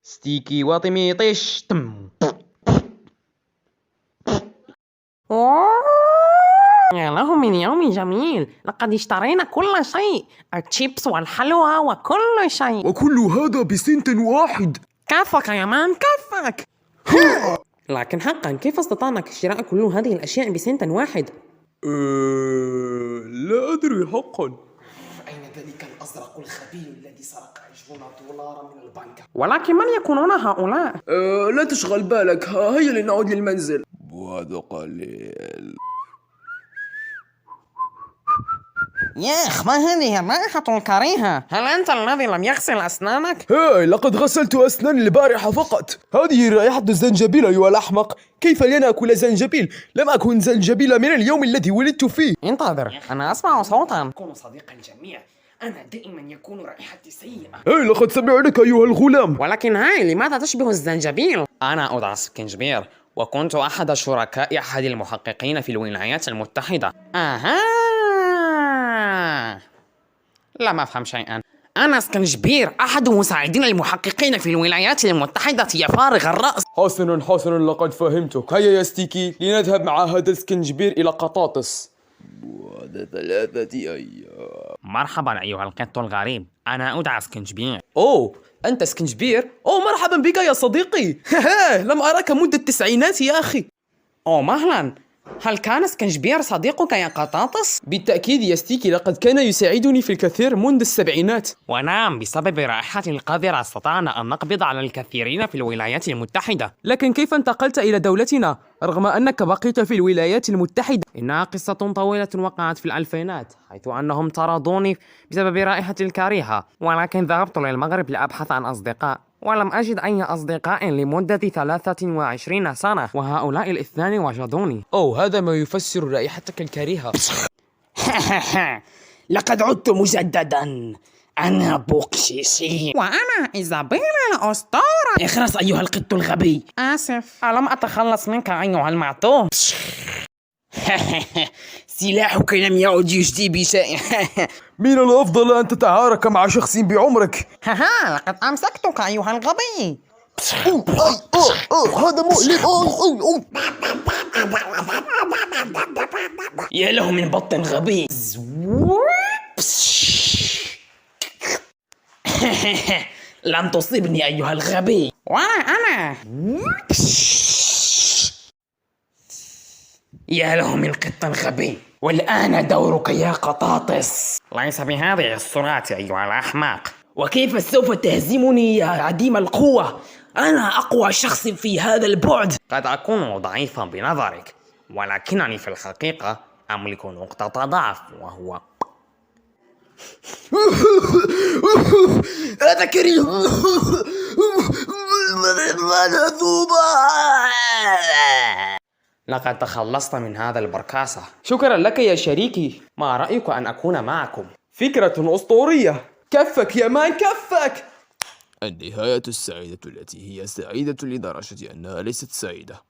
ستيكي وطميطيش تم. يا له من يوم جميل، لقد اشترينا كل شيء، الشيبس والحلوى وكل شيء. وكل هذا بسنت واحد. كفك يا مان كفك. لكن حقا كيف استطعنا شراء كل هذه الأشياء بسنت واحد؟ لا أدري حقا. أين ذلك الأزرق الخبيث الذي سرق 20 دولارا من البنك؟ ولكن من يكونون هؤلاء؟ لا تشغل بالك، هيا لنعود للمنزل. بعد قليل. ياخ، ما هذه الرائحة الكريهة؟ هل أنت الذي لم يغسل أسنانك؟ هاي، لقد غسلت أسناني البارحة فقط. هذه رائحة الزنجبيل أيها الأحمق. كيف لي أن آكل زنجبيل؟ لم أكن زنجبيل من اليوم الذي ولدت فيه. انتظر، أنا أسمع صوتا. كونوا صديق الجميع، أنا دائما يكون رائحتي سيئة. هاي، لقد سمعتك أيها الغلام. ولكن هاي، لماذا تشبه الزنجبيل؟ أنا أدعى سكنجبير، وكنت أحد شركاء أحد المحققين في الولايات المتحدة. لم أفهم شيئا. أنا سكنجبير، أحد مساعدين المحققين في الولايات المتحدة يا فارغ الرأس. حسنا لقد فهمتك. هيا يا ستيكي، لنذهب مع هذا السكنجبير إلى قطاطس. بعد 3 أيام. مرحبا أيها القط الغريب، أنا أدعى سكنجبير. أوه، أنت سكنجبير؟ أوه، مرحبا بك يا صديقي. لم أراك منذ التسعينات يا أخي. أوه مهلا، هل كان سكنجبير صديقك يا قطاطس؟ بالتأكيد يا ستيكي، لقد كان يساعدني في الكثير منذ السبعينات. ونعم، بسبب رائحة القذرة استطعنا أن نقبض على الكثيرين في الولايات المتحدة. لكن كيف انتقلت إلى دولتنا رغم أنك بقيت في الولايات المتحدة؟ إنها قصة طويلة وقعت في الألفينات، حيث أنهم طردوني بسبب رائحة الكريهة، ولكن ذهبت للمغرب لأبحث عن أصدقاء، ولم أجد أي أصدقاء لمدة 23 سنة، وهؤلاء الاثنان وجدوني. أوه، هذا ما يفسر رائحتك الكريهة. لقد عدت مجددا، أنا بوكشيشي. وأنا إيزابيلا الأسطورة. اخرس أيها القط الغبي. آسف، ألم أتخلص منك أيها المعتوه؟ سلاحك لم يعد يجدي بشيء. من الأفضل أن تتعارك مع شخص بعمرك. لقد أمسكتك أيها الغبي. هذا مؤلم. يا له من بط غبي. لم تصبني أيها الغبي. ولا أنا. يا له من قط غبي. والآن دورك يا قطاطس. ليس بهذه السرعة أيها الأحمق. وكيف سوف تهزمني يا عديم القوة؟ أنا أقوى شخص في هذا البعد. قد أكون ضعيفا بنظرك، ولكنني في الحقيقة أملك نقطة ضعف، وهو هذا كريم. لقد تخلصت من هذا البركاسة. شكرا لك يا شريكي. ما رأيك أن أكون معكم؟ فكرة أسطورية. كفك يا مان كفك. النهاية السعيدة التي هي سعيدة لدرجة أنها ليست سعيدة.